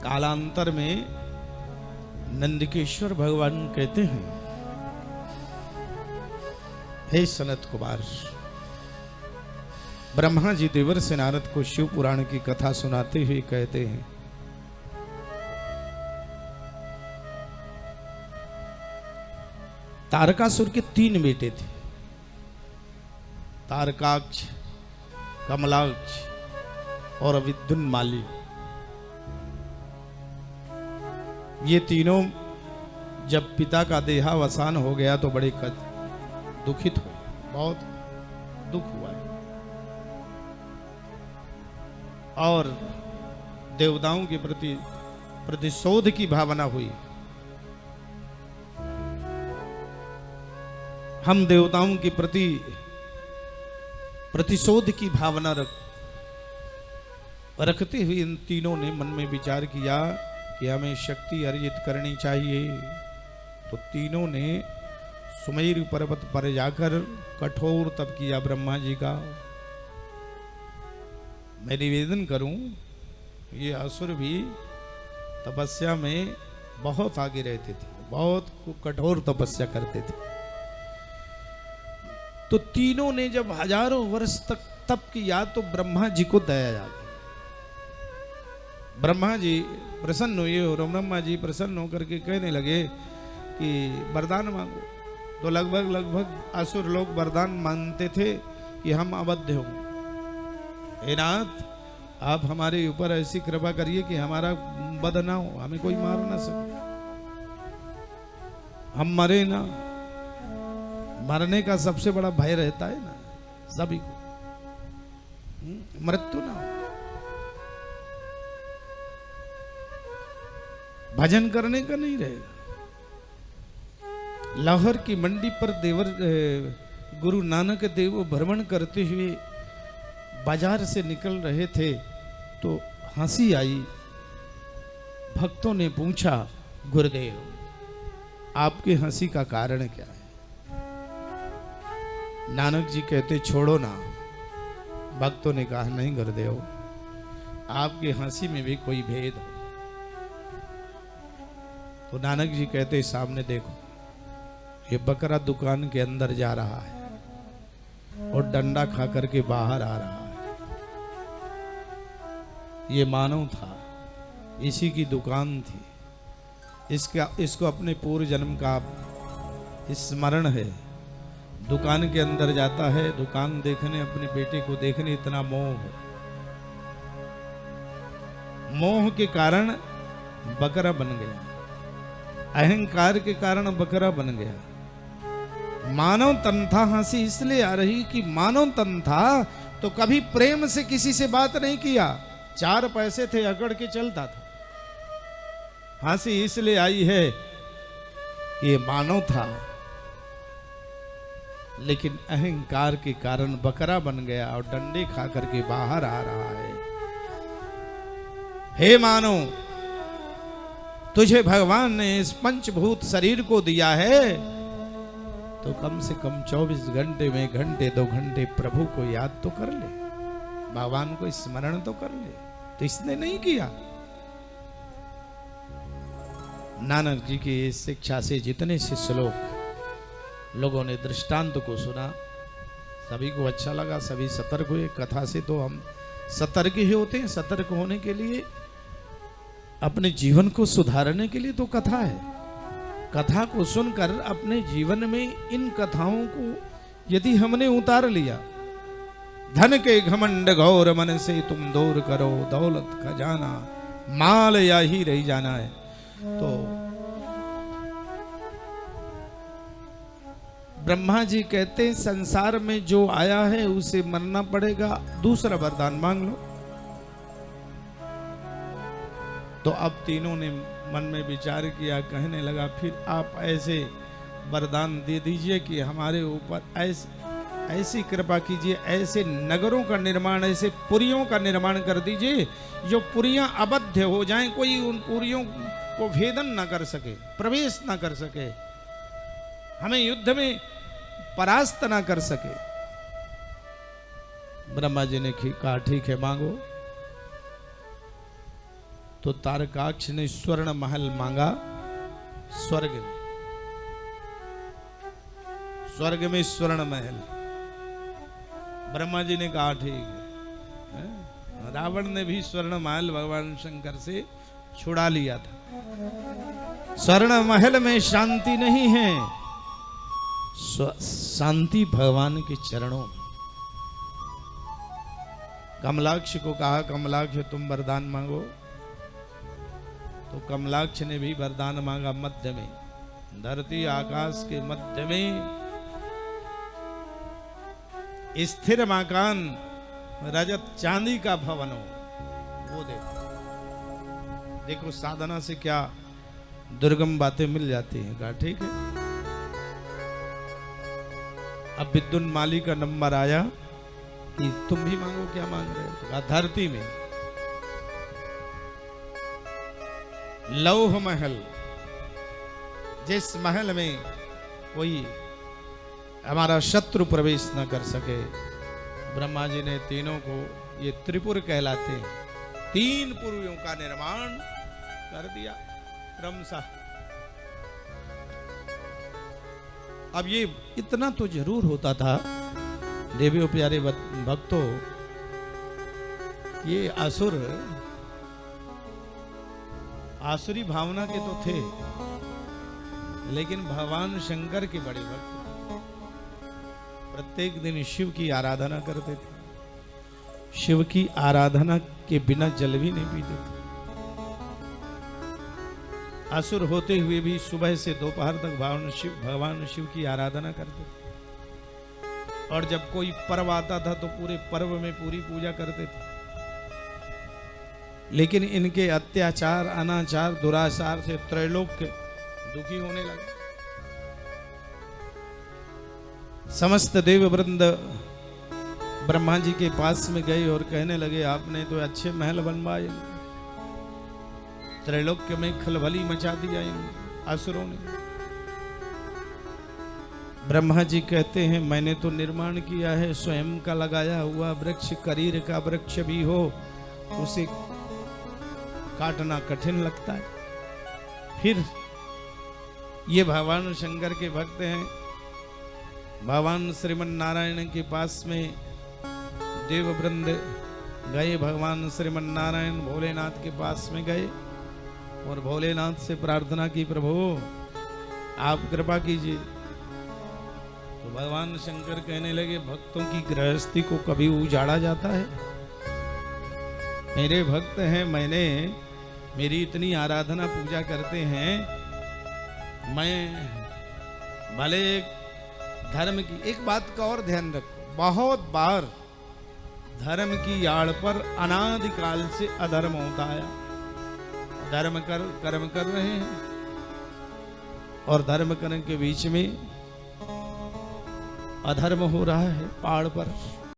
कालांतर में नंदकेश्वर भगवान कहते हैं, हे सनत कुमार, ब्रह्मा जी देवर से नारद को शिव पुराण की कथा सुनाते हुए कहते हैं, तारकासुर के 3 बेटे थे, तारकाक्ष, कमलाक्ष और विद्युन्माली। ये तीनों जब पिता का देहावसान हो गया तो बड़े दुखित हुए, बहुत दुख हुआ है। और देवताओं के प्रति प्रतिशोध की भावना हुई। हम देवताओं के प्रति प्रतिशोध की भावना रखते हुए इन तीनों ने मन में विचार किया कि हमें शक्ति अर्जित करनी चाहिए। तो तीनों ने सुमेरु पर्वत पर जाकर कठोर तप किया ब्रह्मा जी का। मैं निवेदन करूं, ये असुर भी तपस्या में बहुत आगे रहते थे, बहुत कठोर तपस्या करते थे। तो तीनों ने जब हजारों वर्ष तक तप किया तो ब्रह्मा जी को दया आ गई। ब्रह्मा जी प्रसन्न हुए और ब्रह्मा जी प्रसन्न होकर के कहने लगे कि वरदान मांगो। तो लगभग असुर लोग वरदान मांगते थे कि हम अबद्ध हों, हे नाथ आप हमारे ऊपर ऐसी कृपा करिए कि हमारा वध ना हो, हमें कोई मार ना सके, हम मरे ना। मरने का सबसे बड़ा भय रहता है ना सभी को, मृत्यु ना हो। भजन करने का नहीं रहेगा। लाहौर की मंडी पर देवर गुरु नानक देव भ्रमण करते हुए बाजार से निकल रहे थे तो हंसी आई। भक्तों ने पूछा, गुरुदेव आपके हंसी का कारण क्या है? नानक जी कहते, छोड़ो ना। भक्तों ने कहा, नहीं गुरुदेव, आपके हंसी में भी कोई भेद हो। तो नानक जी कहते, सामने देखो, ये बकरा दुकान के अंदर जा रहा है और डंडा खा करके बाहर आ रहा है। ये मानव था, इसी की दुकान थी, इसको अपने पूर्व जन्म का स्मरण है। दुकान के अंदर जाता है, दुकान देखने, अपने बेटे को देखने, इतना मोह है। मोह के कारण बकरा बन गया, अहंकार के कारण बकरा बन गया। मानव तन था। हंसी इसलिए आ रही कि मानव तन था तो कभी प्रेम से किसी से बात नहीं किया, 4 पैसे थे अकड़ के चलता था। हंसी इसलिए आई है कि ये मानव था, लेकिन अहंकार के कारण बकरा बन गया और डंडे खा करके बाहर आ रहा है। हे मानव, तुझे भगवान ने इस पंचभूत शरीर को दिया है तो कम से कम 24 घंटे में घंटे 2 घंटे प्रभु को याद तो कर ले, भगवान को स्मरण तो कर ले। तो इसने नहीं किया। नानक जी की इस शिक्षा से जितने से श्लोक लोगों ने दृष्टांत को सुना, सभी को अच्छा लगा, सभी सतर्क हुए। कथा से तो हम सतर्क ही होते हैं। सतर्क होने के लिए, अपने जीवन को सुधारने के लिए तो कथा है। कथा को सुनकर अपने जीवन में इन कथाओं को यदि हमने उतार लिया, धन के घमंड गौर मन से तुम दूर करो, दौलत खजाना माल या ही रह जाना है। तो ब्रह्मा जी कहते हैं, संसार में जो आया है उसे मरना पड़ेगा, दूसरा वरदान मांग लो। तो अब तीनों ने मन में विचार किया, कहने लगा, फिर आप ऐसे वरदान दे दीजिए कि हमारे ऊपर ऐसी कृपा कीजिए, ऐसे नगरों का निर्माण, ऐसे पुरियों का निर्माण कर दीजिए जो पुरियां अबद्ध हो जाएं, कोई उन पुरियों को भेदन ना कर सके, प्रवेश ना कर सके, हमें युद्ध में परास्त ना कर सके। ब्रह्मा जी ने कहा, ठीक है मांगो। तो तारकाक्ष ने स्वर्ण महल मांगा स्वर्ग में। स्वर्ग में स्वर्ण महल। ब्रह्मा जी ने कहा ठीक है। रावण ने भी स्वर्ण महल भगवान शंकर से छुड़ा लिया था। स्वर्ण महल में शांति नहीं है, शांति भगवान के चरणों में। कमलाक्ष को कहा कमलाक्ष तुम वरदान मांगो, तो कमलाक्ष ने भी वरदान मांगा मध्य में, धरती आकाश के मध्य में स्थिर मकान, रजत चांदी का भवन हो, वो देखो साधना से क्या दुर्गम बातें मिल जाती हैं। कहा ठीक है। अब विद्युन माली का नंबर आया कि तुम भी मांगो, क्या मांग रहे हो? तो कहा धरती में लौह महल, जिस महल में कोई हमारा शत्रु प्रवेश न कर सके। ब्रह्मा जी ने तीनों को, ये त्रिपुर कहलाते हैं, 3 पुरियों का निर्माण कर दिया क्रमशः। अब ये इतना तो जरूर होता था देवियों प्यारे भक्तों, ये असुर आसुरी भावना के तो थे, लेकिन भगवान शंकर के बड़े भक्त, प्रत्येक दिन शिव की आराधना करते थे। शिव की आराधना के बिना जल भी नहीं पीते थे। असुर होते हुए भी सुबह से दोपहर तक भगवान शिव की आराधना करते थे। और जब कोई पर्व आता था तो पूरे पर्व में पूरी पूजा करते थे। लेकिन इनके अत्याचार, अनाचार, दुराचार से त्रैलोक्य दुखी होने लगा। समस्त देव वृंद ब्रह्मा जी के पास में गए और कहने लगे आपने तो अच्छे महल बनवाए, त्रैलोक्य में खलबली मचा दिया इन असुरों ने। ब्रह्मा जी कहते हैं मैंने तो निर्माण किया है, स्वयं का लगाया हुआ वृक्ष, करीर का वृक्ष भी हो उसे काटना कठिन लगता है। फिर ये भगवान शंकर के भक्त हैं, भगवान श्रीमन नारायण के पास में देव वृंद गए। भगवान श्रीमन नारायण भोलेनाथ के पास में गए और भोलेनाथ से प्रार्थना की प्रभु आप कृपा कीजिए। तो भगवान शंकर कहने लगे भक्तों की गृहस्थी को कभी उजाड़ा जाता है? मेरे भक्त हैं, मैंने मेरी इतनी आराधना पूजा करते हैं, मैं भले धर्म की एक बात का और ध्यान रखो, बहुत बार धर्म की आड़ पर अनादिकाल से अधर्म होता आया। धर्म कर्म कर रहे हैं और धर्म कर्म के बीच में अधर्म हो रहा है पहाड़ पर।